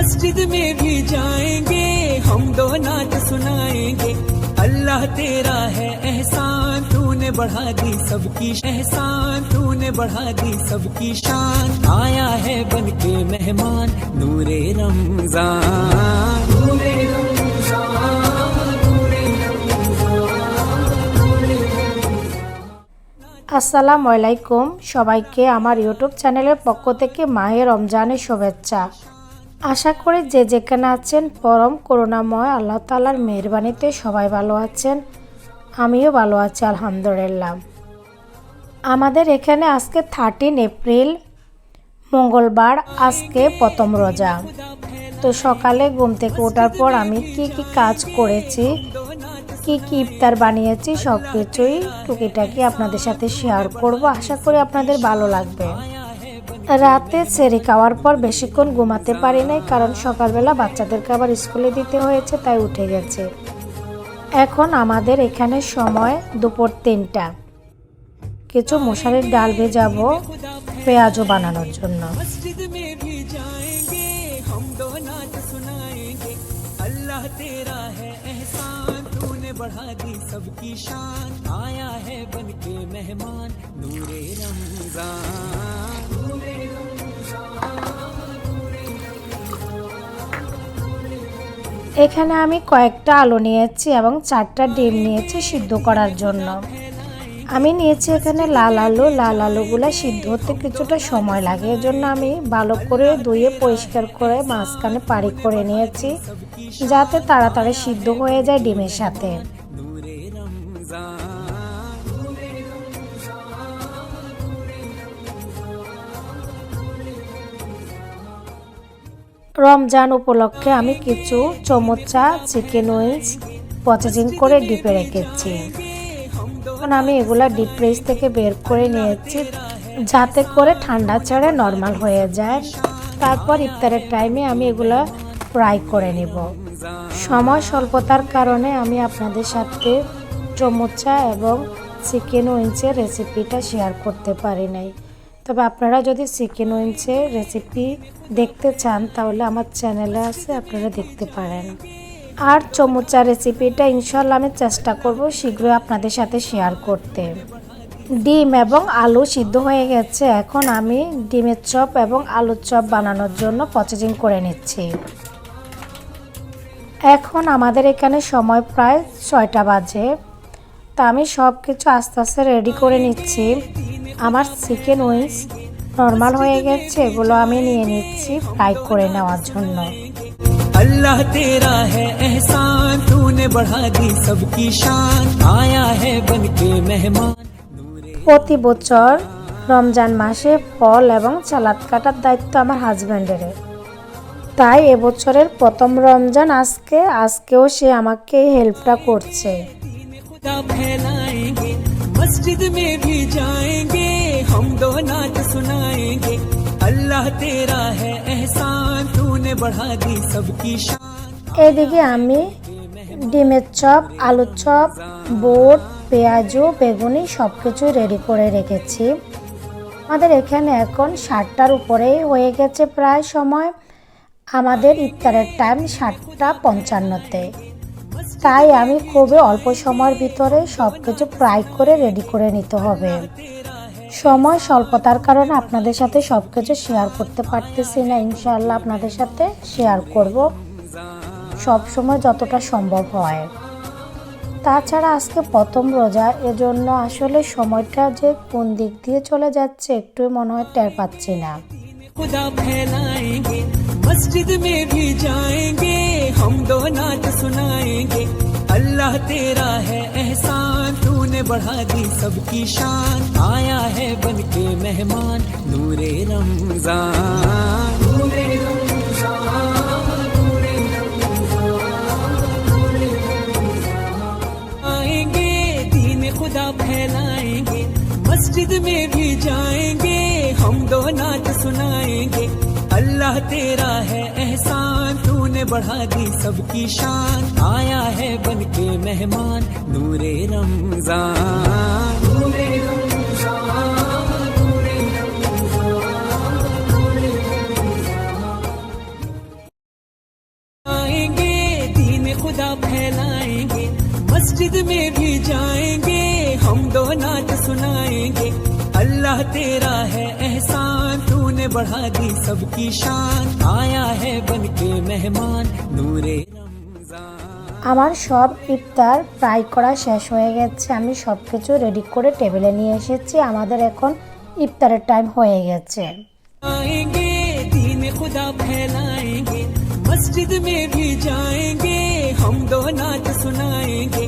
मस्जिद में भी जाएंगे हम दो नात सुनाएंगे। अल्लाह तेरा है एहसान, तूने बढ़ा दी सबकी एहसान, तूने बढ़ा दी सबकी शान। आया है बनके मेहमान नूरे रमजान, नूरे रमजान, नूरे रमजान। আসসালামু আলাইকুম সবাইকে আমার ইউটিউব চ্যানেলের পক্ষ থেকে মাহে রমজানের শুভেচ্ছা। আশা করি যে যেখানে আছেন পরম করুণাময় আল্লাহ তাআলার মেহেরবানিতে সবাই ভালো আছেন, আমিও ভালো আছি আলহামদুলিল্লাহ। আমাদের এখানে আজকে 13 এপ্রিল মঙ্গলবার, আজকে প্রথম রোজা। তো সকালে ঘুম থেকে ওঠার পর আমি কি কাজ করেছি, কি ইফতার বানিয়েছি সব কিছুই টুকিটাকি আপনাদের সাথে শেয়ার করব। আশা করি আপনাদের ভালো লাগবে। রাতে সেহরি খাওয়ার পর বেশিক্ষণ ঘুমাতে পারি নাই, কারণ সকালবেলা বাচ্চাদেরকে আবার স্কুলে দিতে হয়েছে, তাই উঠে গেছে। এখন আমাদের এখানে সময় দুপুর 3টা। কিছু মশারির ডাল ভেজাবো পেঁয়াজও বানানোর জন্য। अल्लाह तेरा है एहसान, तूने बढ़ा दी सबकी शान। आया है बनके मेहमान नूरे रमजान, नूरे रमजान। এখানে আমি কয়েকটা আলু নিয়েছি এবং 4টা ডিম নিয়েছি সিদ্ধ করার জন্য। আমি নিয়েছি এখানে লাল আলু। লাল আলুগুলো সিদ্ধ হতে কিছুটা সময় লাগে, এজন্য আমি ভালো করে ধুয়ে পরিষ্কার করে মাঝখানে পাড়ি করে নিয়েছি, যাতে তাড়াতাড়ি সিদ্ধ হয়ে যায় ডিমের সাথে। রমজান উপলক্ষে আমি কিছু চমচা চিকেন উইংস প্রসেসিং করে ডিপে রেখেছি। এখন আমি এগুলা ডিপ ফ্রিজ থেকে বের করে নিয়েছি, যাতে করে ঠান্ডা ছাড়ে নরমাল হয়ে যায়। তারপর ইফতারের টাইমে আমি এগুলা ফ্রাই করে নিব। সময় স্বল্পতার কারণে আমি আপনাদের সাথে চমচা এবং চিকেন উইংসের রেসিপিটা শেয়ার করতে পারি নাই। তবে আপনারা যদি চিকেন উইংসের রেসিপি দেখতে চান তাহলে আমার চ্যানেলে আছে, আপনারা দেখতে পারেন। আর চমচা রেসিপিটা ইনশাল্লাহ আমি চেষ্টা করব শীঘ্রই আপনাদের সাথে শেয়ার করতে। ডিম এবং আলু সিদ্ধ হয়ে গেছে, এখন আমি ডিমের চপ এবং আলুর চপ বানানোর জন্য প্রসেসিং করে নিচ্ছি। এখন আমাদের এখানে সময় প্রায় 6টা বাজে। তা আমি সব কিছু আস্তে আস্তে রেডি করে নিচ্ছি। আমার চিকেন উইংস নরমাল হয়ে গেছে, এগুলো আমি নিয়ে নিচ্ছি ফ্রাই করে নেওয়ার জন্য। अल्लाह तेरा है एहसान, तूने बढ़ा दी सबकी शान। आया है बनके मेहमान। প্রতি বছর রমজান মাসে ফল এবং সালাদ কাটার দায়িত্ব আমার হাজব্যান্ডের, তাই এবছরের প্রথম রমজান আজকেও সে আমাকে এই হেল্পটা করছে। मस्जिद में भी जाएंगे हम दो नात सुनाएंगे। अल्लाह तेरा है एहसान, तूने बढ़ा दी सबकी शान। এদিকে আমি ডিমের চপ, আলুর চপ, বুট, পেঁয়াজ, বেগুনি সব কিছু রেডি করে রেখেছি। আমাদের এখানে এখন 7টার উপরেই হয়ে গেছে প্রায় সময়। আমাদের ইফতারের টাইম 7টা 55-তে, তাই আমি খুবই অল্প সময়ের ভিতরে সব কিছু ফ্রাই করে রেডি করে নিতে হবে। সময় স্বল্পতার কারণে আপনাদের সাথে সব কিছু শেয়ার করতে পারতেছি না। ইনশাআল্লাহ আপনাদের সাথে শেয়ার করব সব সময় যতটা সম্ভব হয়। তাছাড়া আজকে প্রথম রোজা, এজন্য আসলে সময়টা যে কোন দিক দিয়ে চলে যাচ্ছে একটু মনে হয় টের পাচ্ছি না। खुदा फैलाएंगे मस्जिद में भी जाएंगे हम दो नात सुनाएंगे। अल्लाह तेरा है एहसान, तूने बढ़ा दी सबकी शान। आया है बनके मेहमान नूरे रमजान, नूरे रमजान, नूरे रमजान। आएंगे दीन खुदा फैलाएंगे, मस्जिद में भी जाएंगे हम दो नात सुनाएंगे। अल्लाह तेरा है एहसान, तूने बढ़ा दी सबकी शान। आया है बनके मेहमान नूरे रमजान, नूरे रमजान, नूरे रमजान। मस्जिद में भी जाएंगे हम दो नात सुनाएंगे अल्लाह तेरा है एहसान तूने बढ़ा दी सबकी शान आया है बन के मेहमान नूरे रमजान। আমার সব ইফতার ফ্রাই করা শেষ হয়ে গেছে। আমি সব কিছু রেডি করে টেবিলে নিয়ে এসেছি। আমাদের এখন ইফতারের টাইম হয়ে গেছে। आएंगे दीन खुदा फैलाएंगे मस्जिद में भी जाएंगे हम दो नात सुनाएंगे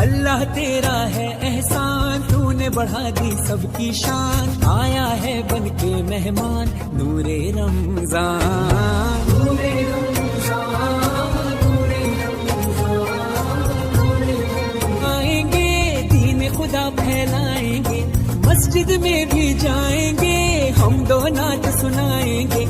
अल्लाह तेरा है एहसान तूने बढ़ा दी सबकी शान आया है बन के मेहमान नूरे रमजान नूरे रमजान नूरे रमजान। आएंगे दीन खुदा फैलाएंगे मस्जिद में भी जाएंगे हम दो नात सुनाएंगे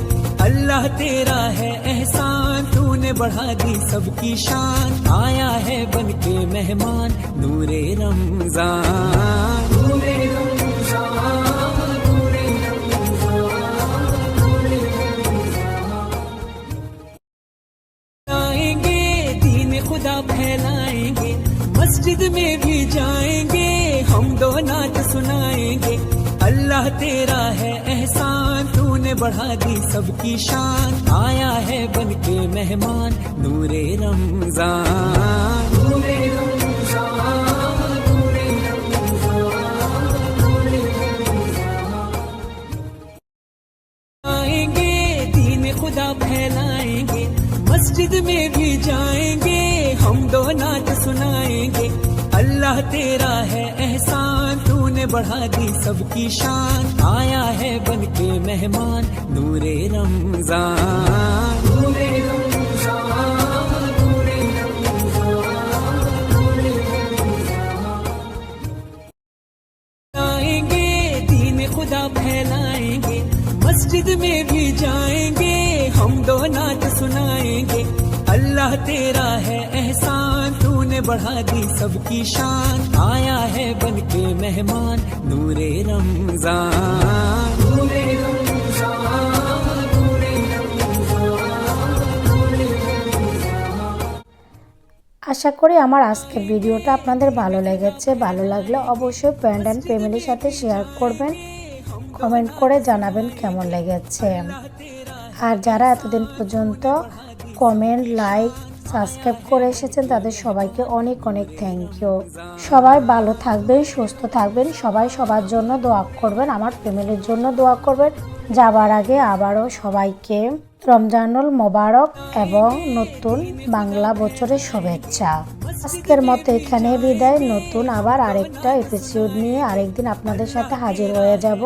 अल्लाह तेरा है एहसान तूने बढ़ा दी सबकी शान आया है बन के मेहमान नूरे रमजान नूरे रमजान नूरे रमजान नूरे रमजान। आएंगे दीन खुदा फैलाएंगे मस्जिद में भी जाएंगे हम दो नात सुनाएंगे अल्लाह तेरा है एहसान तूने बढ़ा दी सबकी शान आया है बन के मेहमान नूरे रमजान नूरे रमजान नूरे रमजान नूरे रमजान। आएंगे दीन खुदा फैलाएंगे मस्जिद में भी जाएंगे हम दो नात सुनाएंगे अल्लाह तेरा है एहसान तूने बढ़ा दी सबकी शान आया है बन के मेहमान नूरे रमजान नूरे रमजान नूरे रमजान नूरे रमजान। आएंगे दीन खुदा फैलाएंगे मस्जिद में भी जाएंगे हम दो नात सुनाएंगे अल्लाह तेरा है एहसान तूने बढ़ा दी सबकी शान आया है बन के मेहमान नूरे रमजान नूरे रमजान नूरे रमजान नूरे रमजान। আশা করি আমার আজকের ভিডিওটা আপনাদের ভালো লেগেছে। ভালো লাগলে অবশ্যই ফ্রেন্ড অ্যান্ড ফ্যামিলির সাথে শেয়ার করবেন, কমেন্ট করে জানাবেন কেমন লেগেছে। আর যারা এতদিন পর্যন্ত কমেন্ট লাইক সাবস্ক্রাইব করে এসেছেন তাদের সবাইকে অনেক অনেক থ্যাংক ইউ। সবাই ভালো থাকবেন, সুস্থ থাকবেন, সবাই সবার জন্য দোয়া করবেন, আমার ফ্যামিলির জন্য দোয়া করবেন। যাবার আগে আবারও সবাইকে রমজানুল মোবারক এবং নতুন বাংলা বছরের শুভেচ্ছা। আজকের মতো এখানে বিদায়। নতুন আবার আরেকটা এপিসোড নিয়ে আরেকদিন আপনাদের সাথে হাজির হয়ে যাব।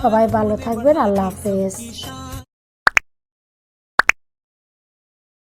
সবাই ভালো থাকবেন। আল্লাহ হাফেজ।